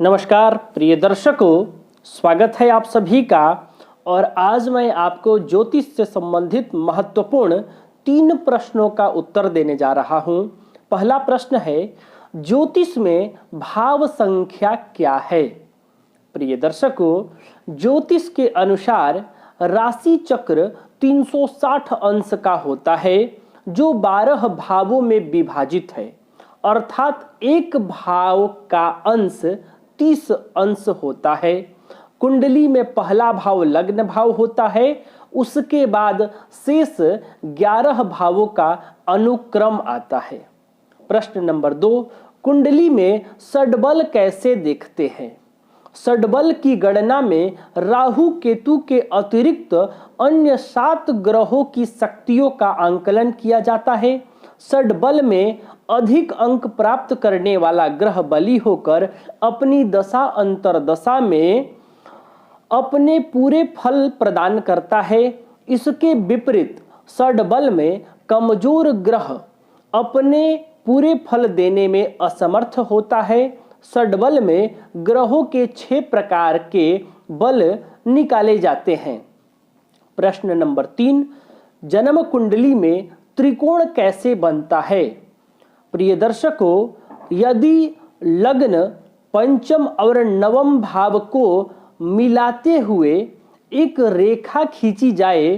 नमस्कार प्रिय दर्शकों, स्वागत है आप सभी का। और आज मैं आपको ज्योतिष से संबंधित महत्वपूर्ण 3 प्रश्नों का उत्तर देने जा रहा हूं। पहला प्रश्न है, ज्योतिष में भाव संख्या क्या है? प्रिय दर्शकों, ज्योतिष के अनुसार राशि चक्र 360 अंश का होता है, जो 12 भावों में विभाजित है। अर्थात एक भाव का अंश 30 अंश होता है। कुंडली में पहला भाव लग्न भाव होता है, उसके बाद शेष 11 भावों का अनुक्रम आता है। प्रश्न नंबर 2, कुंडली में षड्बल कैसे देखते हैं? षड्बल की गणना में राहु केतु के अतिरिक्त अन्य 7 ग्रहों की शक्तियों का आंकलन किया जाता है। षड्बल में अधिक अंक प्राप्त करने वाला ग्रह बली होकर अपनी दशा अंतरदशा में अपने पूरे फल प्रदान करता है। इसके विपरीत षड्बल में कमजोर ग्रह अपने पूरे फल देने में असमर्थ होता है। षड्बल में ग्रहों के 6 प्रकार के बल निकाले जाते हैं। प्रश्न नंबर 3, जन्म कुंडली में त्रिकोण कैसे बनता है? प्रिय दर्शकों, यदि लग्न, पंचम और नवम भाव को मिलाते हुए एक रेखा खींची जाए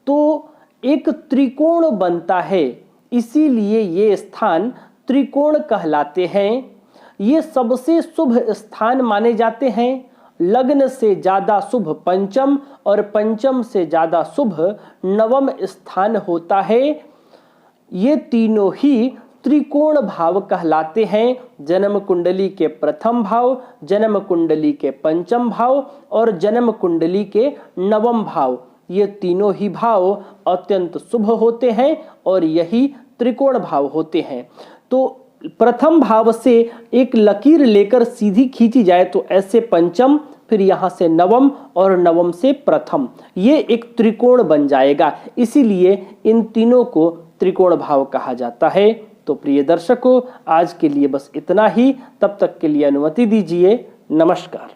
तो एक त्रिकोण बनता है। इसीलिए ये स्थान त्रिकोण कहलाते हैं। ये सबसे शुभ स्थान माने जाते हैं। लग्न से ज्यादा शुभ पंचम और पंचम से ज्यादा शुभ नवम स्थान होता है। ये तीनों ही त्रिकोण भाव कहलाते हैं। जन्म कुंडली के प्रथम भाव, जन्म कुंडली के पंचम भाव और जन्म कुंडली के नवम भाव, ये तीनों ही भाव अत्यंत शुभ होते हैं और यही त्रिकोण भाव होते हैं। तो प्रथम भाव से एक लकीर लेकर सीधी खींची जाए तो ऐसे पंचम, फिर यहाँ से नवम और नवम से प्रथम, ये एक त्रिकोण बन जाएगा। इसीलिए इन तीनों को त्रिकोण भाव कहा जाता है। तो प्रिय दर्शकों, आज के लिए बस इतना ही। तब तक के लिए अनुमति दीजिए। नमस्कार।